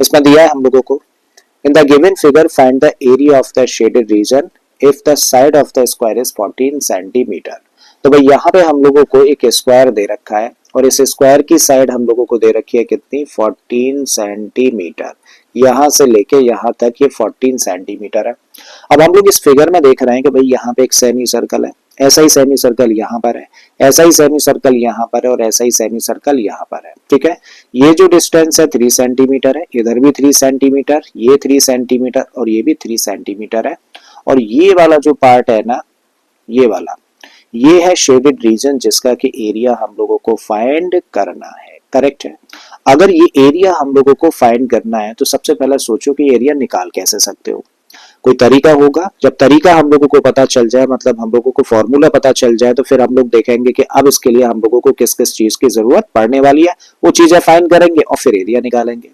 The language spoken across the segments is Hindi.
इसमें दिया है हम लोगों को, in the given figure find the area of the shaded region if the side of the square is 14 centimetre. तो भाई यहाँ पे हम लोगों को एक स्क्वायर दे रखा है और इस स्क्वायर की साइड हम लोगों को दे रखी है कितनी, 14 सेंटीमीटर। यहाँ से लेके यहाँ तक ये 14 सेंटीमीटर है। अब हम लोग इस फिगर में देख रहे हैं कि भाई यहाँ पे एक सेमी सर्कल है, ऐसा ही सेमी सर्कल यहाँ पर है, ऐसा ही सेमी सर्कल यहाँ पर है और ऐसा ही सेमी सर्कल यहाँ पर है। ठीक है, ये जो डिस्टेंस है 3 सेंटीमीटर है, इधर भी 3 सेंटीमीटर, ये 3 सेंटीमीटर और ये भी 3 सेंटीमीटर है। और ये वाला जो पार्ट है ना, ये वाला, ये है शेडेड रीजन जिसका कि एरिया हम लोगों को फाइंड करना है। करेक्ट है। अगर ये एरिया हम लोगों को फाइंड करना है तो सबसे पहले सोचो कि एरिया निकाल कैसे सकते हो, कोई तरीका होगा। जब तरीका हम लोगों को पता चल जाए, मतलब हम लोगों को फॉर्मूला पता चल जाए, तो फिर हम लोग देखेंगे कि अब इसके लिए हम लोगों को किस किस चीज की जरूरत पड़ने वाली है, वो चीजें फाइंड करेंगे और फिर एरिया निकालेंगे।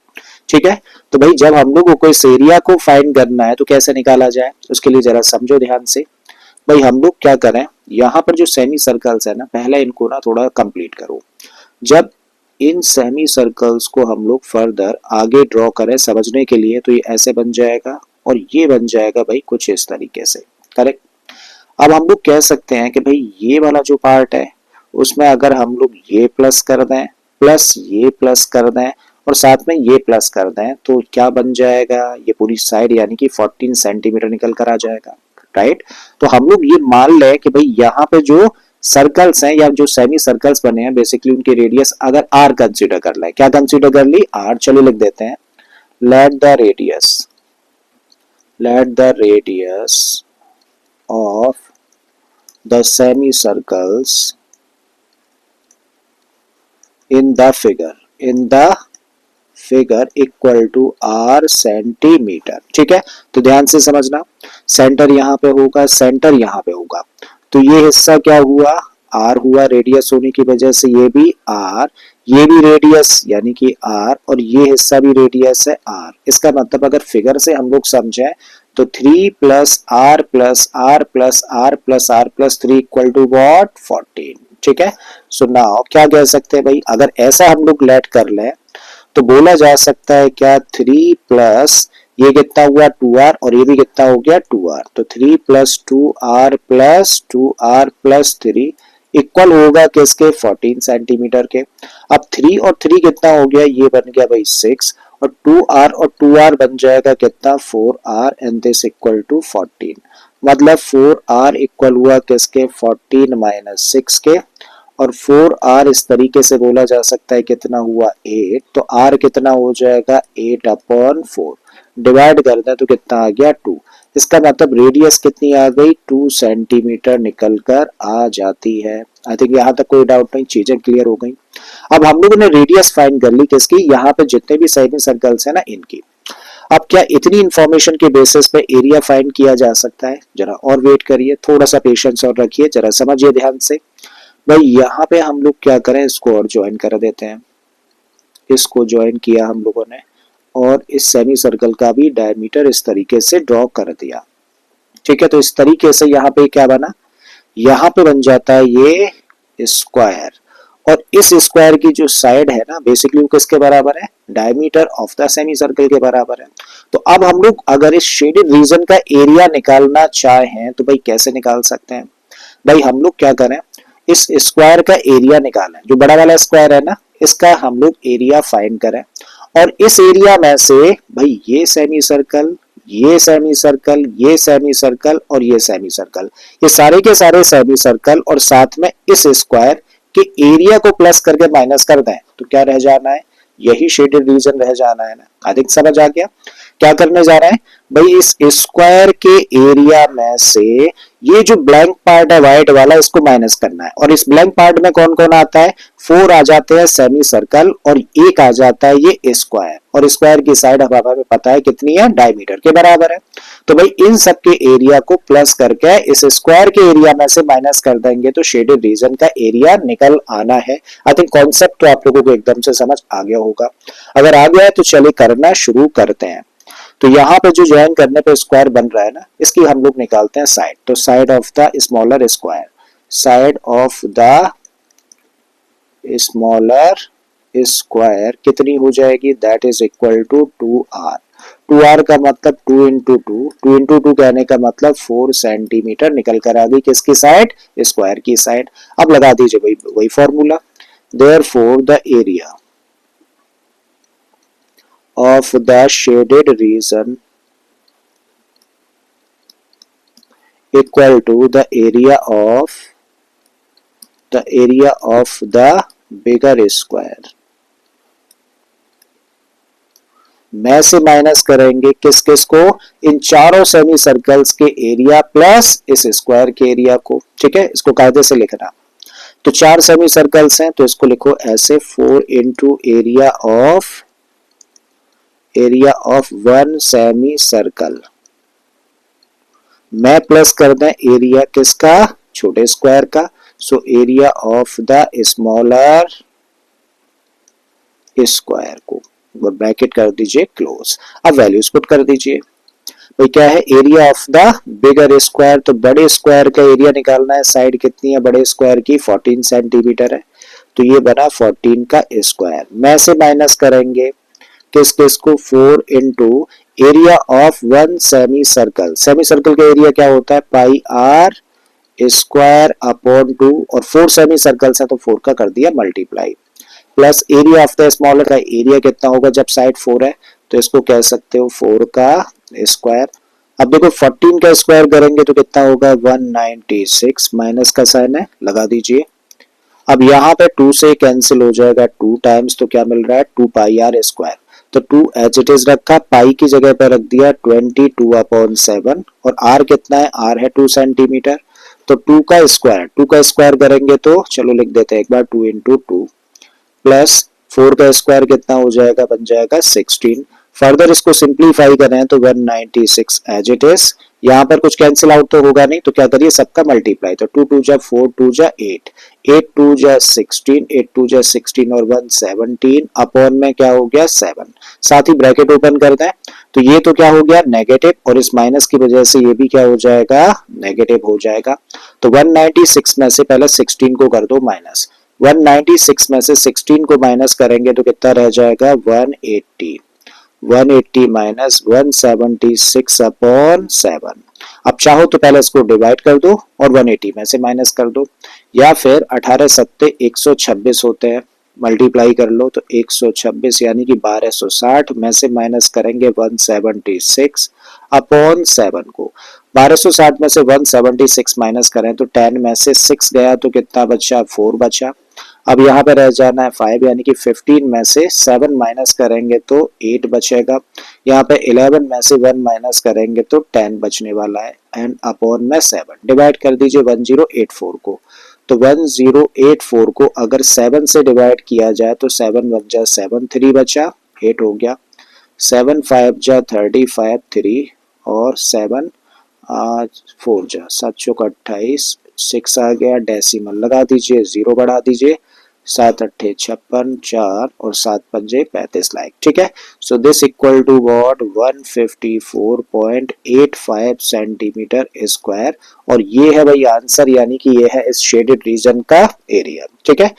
ठीक है, तो भाई जब हम लोगों को इस एरिया को फाइंड करना है तो कैसे निकाला जाए, उसके लिए जरा समझो ध्यान से। भाई हम लोग क्या करें, यहाँ पर जो सेमी सर्कल्स है ना, पहले इनको ना थोड़ा कंप्लीट करो। जब इन सेमी सर्कल्स को हम लोग फर्दर आगे ड्रॉ करें समझने के लिए, तो ये ऐसे बन जाएगा और ये बन जाएगा भाई कुछ इस तरीके से। करेक्ट। अब हम लोग कह सकते हैं कि भाई ये वाला जो पार्ट है उसमें अगर हम लोग ये प्लस कर दें, प्लस ये प्लस कर दें और साथ में ये प्लस कर दें, तो क्या बन जाएगा, ये पूरी साइड यानी कि 14 सेंटीमीटर निकल कर आ जाएगा। राइट। तो हम लोग ये मान लें कि भाई यहाँ पे जो सर्कल्स हैं या जो सेमी सर्कल्स बने हैं, बेसिकली उनकी रेडियस अगर आर कंसीडर कर लें, क्या कंसीडर कर ली, आर। चलिए लिख देते हैं, let the radius of the semicircles in the figure equal to r centimetre. ठीक है, तो ध्यान से समझना, सेंटर यहाँ पे होगा, सेंटर यहाँ पे होगा, तो ये हिस्सा क्या हुआ, r हुआ, रेडियस होने की वजह से ये भी r, ये भी रेडियस यानी कि r और ये हिस्सा भी रेडियस है r। इसका मतलब अगर फिगर से हम लोग समझें तो 3 plus r plus r plus r plus r plus 3 equal to what, 14। ठीक है, सो नाउ क्या कह सकते हैं भाई, अगर ऐसा हम लोग लेट कर लें तो बोला जा सकता है क्या, 3 प्लस ये कितना हुआ 2r और ये भी कितना हो गया 2r, तो 3 plus 2r plus 2r plus 3 equal होगा किसके, 14 सेंटीमीटर के। अब 3 और 3 कितना हो गया, ये बन गया भाई 6 और 2r और 2r बन जाएगा कितना, 4r and this equal to 14। मतलब 4r इक्वल हुआ किसके, 14 माइनस 6 के, और 4r इस तरीके से बोला जा सकता है कितना हुआ 8, तो r कितना हो जाएगा 8/4, डिवाइड कर दें तो कितना आ गया 2। इसका मतलब रेडियस कितनी आ गई, 2 सेंटीमीटर निकल कर आ जाती है। आई थिंक यहाँ तक कोई डाउट नहीं, चीजें क्लियर हो गई। अब हम लोगों ने रेडियस फाइंड कर ली किसकी, यहाँ पे जितने भी सेमी सर्कल्स है ना इनकी। अब क्या इतनी इंफॉर्मेशन के बेसिस पे एरिया फाइंड किया जा सकता है, जरा और वेट करिए, थोड़ा सा पेशेंस और रखिए, जरा समझिए ध्यान से। भाई यहाँ पे हम लोग क्या करें, इसको और ज्वाइन कर देते हैं, इसको ज्वाइन किया हम लोगों ने और इस सेमी सर्कल का भी डायमीटर इस तरीके से ड्रॉ कर दिया। ठीक है, तो इस तरीके से यहाँ पे क्या बना, यहाँ पे बन जाता है ये स्क्वायर, और इस स्क्वायर की जो साइड है ना बेसिकली वो किसके बराबर है, diameter of the semi circle के बराबर है। तो अब हम लोग अगर इस शेडेड रीजन का एरिया निकालना चाहें तो भाई कैसे निकाल सकते हैं, भाई हम लोग क्या करें, इस स्क्वायर का एरिया निकालें, जो बड़ा वाला स्क्वायर है ना इसका हम लोग एरिया फाइंड करें, और इस एरिया में से भाई ये सेमी सर्कल, ये सेमी सर्कल, ये सेमी सर्कल और ये सेमी सर्कल, ये सारे के सारे सेमी सर्कल और साथ में इस स्क्वायर के एरिया को प्लस करके माइनस कर दें तो क्या रह जाना है, यही शेडेड रीजन रह जाना है ना। आई थिंक समझ आ गया क्या करने जा रहे हैं भाई, इस स्क्वायर के एरिया में से ये जो ब्लैंक पार्ट है व्हाइट वाला इसको माइनस करना है, और इस ब्लैंक पार्ट में कौन कौन आता है, 4 आ जाते हैं सेमी सर्कल और 1 आ जाता है ये स्क्वायर, और स्क्वायर की साइड हमें पता है कितनी है, डायमीटर के बराबर है। तो भाई इन सब के एरिया को प्लस करके इस स्क्वायर के एरिया में से माइनस कर देंगे तो शेडेड रीजन का एरिया निकल आना है। आई थिंक कॉन्सेप्ट तो आप लोगों को एकदम से समझ आ गया होगा, अगर आ गया है तो चलिए करना शुरू करते हैं। तो यहाँ पे जो ज्वाइन करने पे स्क्वायर बन रहा है ना इसकी हम लोग निकालते हैं साइड, तो side of the smaller square, side of the smaller square कितनी हो जाएगी, that is equal to 2r। 2r का मतलब 2 इंटू टू, 2 इंटू टू कहने का मतलब 4 सेंटीमीटर निकल कर आ गई किसकी साइड, स्क्वायर की साइड। अब लगा दीजिए वही वही formula, therefore the area of the shaded region equal to the area of the bigger square। में से माइनस करेंगे किस किस को, इन चारों सेमी सर्कल्स के एरिया प्लस इस स्क्वायर के एरिया को। ठीक है, इसको कायदे से लिखना। तो चार सेमी सर्कल्स हैं तो इसको लिखो ऐसे 4 into area of one semi circle, मैं प्लस कर दें एरिया किसका, छोटे स्क्वायर का। So area of the smaller square को ब्रैकेट कर दीजिए क्लोज। अब वैल्यूज पुट कर दीजिए। भाई क्या है, area of the bigger square, तो बड़े स्क्वायर का एरिया निकालना है। साइड कितनी है बड़े स्क्वायर की, 14 सेंटीमीटर है, तो ये बना 14 का स्क्वायर। में से माइनस करेंगे किस किस को, 4 into area of one semi circle. Semi circle का एरिया क्या होता है, पाई आर स्क्वायर अपॉन 2, और 4 सेमी सर्कल्स है तो 4 का कर दिया multiply, plus area of the smaller का एरिया कितना होगा जब साइड 4 है, तो इसको कह सकते हो 4 का स्क्वायर। अब देखो 14 का स्क्वायर करेंगे तो कितना होगा 196, माइनस का साइन है लगा दीजिए। अब यहाँ पे 2 से कैंसिल हो जाएगा, 2 टाइम्स तो क्या मिल रहा है 2 पाई आर स्क्वायर। तो 2 एज इट इज रखा, पाई की जगह पर रख दिया 22/7, और आर कितना है, आर है 2 सेंटीमीटर। तो 2 का स्क्वायर करेंगे तो चलो लिख देते हैं एक बार, 2 इंटू टू प्लस 4 का स्क्वायर कितना हो जाएगा, बन जाएगा 16। फर्दर इसको सिंप्लीफाई करें तो 196 एज इट इज। यहाँ पर कुछ कैंसिल आउट तो होगा नहीं, तो क्या करिए सबका मल्टीप्लाई, तो 2 2 जा 4, 2 जा 8, 8 2 जा 16, 8 2 जा 16 और 117 अपॉन में क्या हो गया 7। साथ ही ब्रैकेट ओपन कर दें तो ये तो क्या हो गया नेगेटिव, और इस माइनस की वजह से ये भी क्या हो जाएगा नेगेटिव हो जाएगा। तो 196 में से पहले 16 को कर दो माइनस, 196 में से 16 को माइनस करेंगे तो कितना रह जाएगा 180, 180 माइनस 176 अपॉन 7। अब चाहो तो पहले इसको डिवाइड कर दो और 180 में से माइनस कर दो, या फिर 18 सत्ते 126 होते हैं, मल्टीप्लाई कर लो तो 126 यानी कि 1260 में से माइनस करेंगे 176 अपॉन 7 को। 1260 में से 176 माइनस करें तो 10 में से 6 गया तो कितना बचा 4 बचा। अब यहाँ पे रह जाना है 5, यानी कि 15 में से 7 माइनस करेंगे तो 8 बचेगा। यहाँ पे 11 में से 1 माइनस करेंगे तो 10 बचने वाला है, एंड अपॉन में 7 डिवाइड कर दीजिए 1084 को। तो 1084 को अगर 7 से डिवाइड किया जाए तो 7 बच जा 7, 3 बचा 8 हो गया, 7 5 जा 35 3, और 7 4 जा 7 चौक 28, 6 आ गया, डेसिमल लगा दीजिए, 0 बढ़ा दीजिए, 7 अट्ठे 56, 4 और 7 पंजे 35 लाइक। ठीक है, so this equal to what 154.85 centimetre square, और ये है भाई आंसर, यानी कि ये है इस शेडेड रीजन का एरिया। ठीक है।